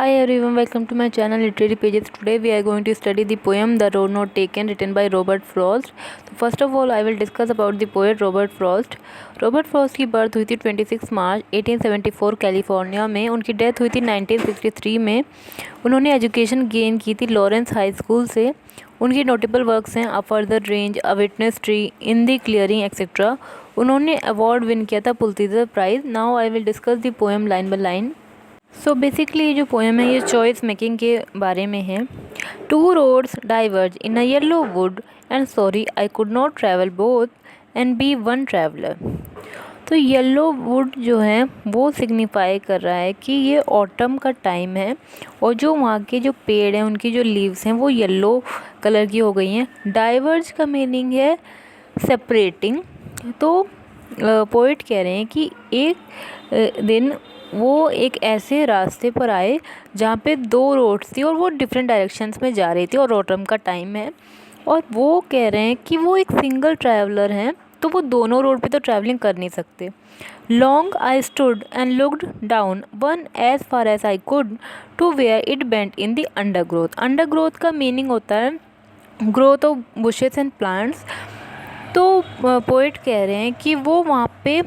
Hi everyone, welcome to my channel Literary Pages. Today we are going to study the poem The Road Not Taken written by Robert Frost. So first of all I will discuss about the poet Robert Frost. Robert Frost की birth हुई थी 26 मार्च 1874 California में. उनकी death हुई थी 1963 में. उन्होंने education gain की थी लॉरेंस हाई स्कूल से. उनकी नोटेबल वर्क्स हैं a further range, a witness tree, in the clearing etcetera. उन्होंने अवार्ड विन किया था Pulitzer prize. Now I will discuss the poem line by line. So basically ये जो पोएम है ये चॉइस मेकिंग के बारे में है. Two roads diverge in a yellow wood and sorry I could not travel both and be one traveller. तो yellow wood जो है वो सिग्निफाई कर रहा है कि ये ऑटम का टाइम है और जो वहाँ के जो पेड़ हैं उनकी जो लीव्स हैं वो येलो कलर की हो गई हैं. डाइवर्ज का मीनिंग है सेपरेटिंग. तो पोइट कह रहे हैं कि एक दिन वो एक ऐसे रास्ते पर आए जहाँ पे दो रोड्स थी और वो डिफरेंट डायरेक्शंस में जा रही थी और ऑटम का टाइम है और वो कह रहे हैं कि वो एक सिंगल ट्रैवलर हैं तो वो दोनों रोड पे तो ट्रैवलिंग कर नहीं सकते. Long I stood and looked down one as far as I could to where it bent in the undergrowth. Undergrowth का मीनिंग होता है growth of bushes and plants. तो पोइट कह रहे हैं कि वो वहाँ पे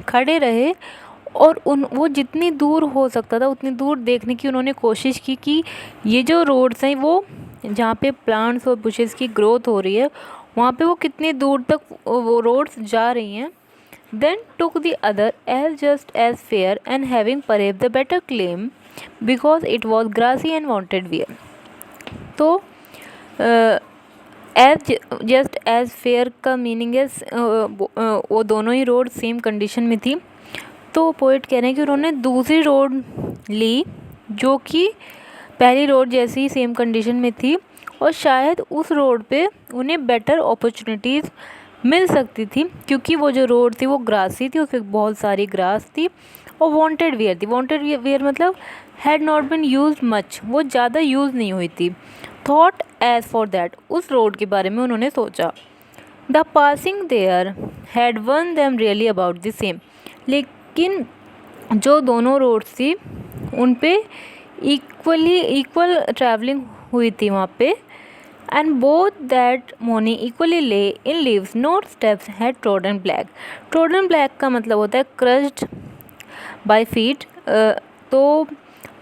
खड़े रहे और वो जितनी दूर हो सकता था उतनी दूर देखने की उन्होंने कोशिश की कि ये जो रोड्स हैं वो जहाँ पे प्लांट्स और बुशेस की ग्रोथ हो रही है वहाँ पे वो कितनी दूर तक वो रोड्स जा रही हैं. Then took the other as just as fair and having perhaps the better claim because it was grassy and wanted wear. तो एज जस्ट एज फेयर का मीनिंग है वो दोनों ही रोड सेम कंडीशन में थी. तो पोइट कह रहे हैं कि उन्होंने दूसरी रोड ली जो कि पहली रोड जैसी ही सेम कंडीशन में थी और शायद उस रोड पे उन्हें बेटर अपॉर्चुनिटीज़ मिल सकती थी क्योंकि वो जो रोड थी वो ग्रासी थी, उसमें बहुत सारी ग्रास थी और वांटेड वेयर थी. वांटेड वेयर मतलब had not been use much, वो ज़्यादा यूज़ नहीं हुई थी. थॉट एज फॉर दैट, उस रोड के बारे में उन्होंने सोचा. The passing there had worn them really about the same. लेकिन जो दोनों रोड्स थी उन पे इक्वल ट्रैवलिंग हुई थी वहाँ पे. एंड बोथ दैट मोनी equally lay in leaves not steps had trodden black. Trodden black का मतलब होता है क्रश्ड बाय फीट. तो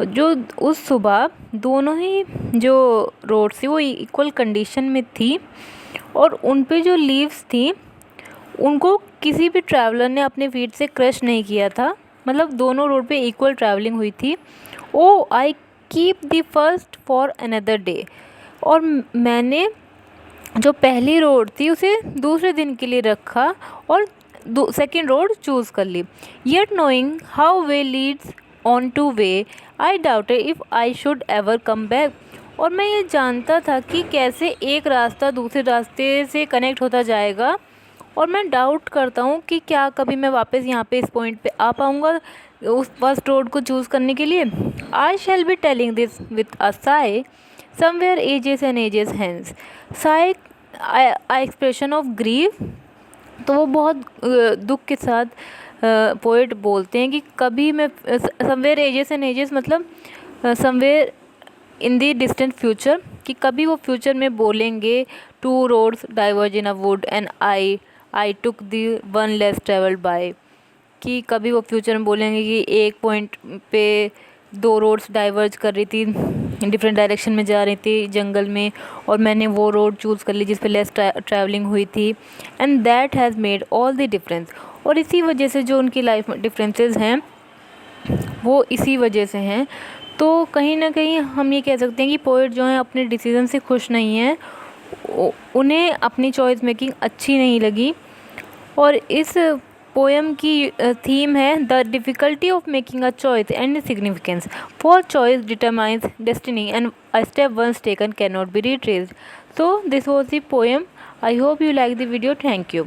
जो उस सुबह दोनों ही जो रोड थी वो इक्वल कंडीशन में थी और उन पे जो लीव्स थी उनको किसी भी ट्रैवलर ने अपने फीट से क्रश नहीं किया था. मतलब दोनों रोड पे इक्वल ट्रैवलिंग हुई थी. Oh I keep the first for another day. और मैंने जो पहली रोड थी उसे दूसरे दिन के लिए रखा और सेकेंड रोड चूज़ कर ली. Yet knowing how way leads on to way I doubted if I should ever come back. और मैं ये जानता था कि कैसे एक रास्ता दूसरे रास्ते से कनेक्ट होता जाएगा और मैं डाउट करता हूँ कि क्या कभी मैं वापस यहाँ पे इस पॉइंट पे आ पाऊँगा उस फर्स्ट रोड को चूज़ करने के लिए. I shall be telling this with a sigh somewhere ages and ages hence. Sigh expression of grief. तो वो बहुत दुख के साथ पोइट बोलते हैं कि कभी मैं समवेयर एजेस एंड एजेस मतलब somewhere in the distant future, कि कभी वो फ्यूचर में बोलेंगे two roads diverge in a wood and I took the one less travelled by. कि कभी वो फ्यूचर में बोलेंगे कि एक पॉइंट पे दो रोड्स डाइवर्ज कर रही थी, डिफरेंट डायरेक्शन में जा रही थी जंगल में और मैंने वो रोड चूज़ कर ली जिस पे लेस ट्रैवलिंग हुई थी. And that has made all the difference. और इसी वजह से जो उनकी लाइफ में डिफरेंसेस हैं वो इसी वजह से हैं. तो कहीं ना कहीं हम ये कह सकते हैं कि पोइट जो हैं अपने डिसीज़न से खुश नहीं हैं, उन्हें अपनी चॉइस मेकिंग अच्छी नहीं लगी. और इस पोएम की थीम है the difficulty of making a choice and significance. For choice determines destiny and a step once taken can not be retraced. So this was the poem. I hope you like the video. Thank you.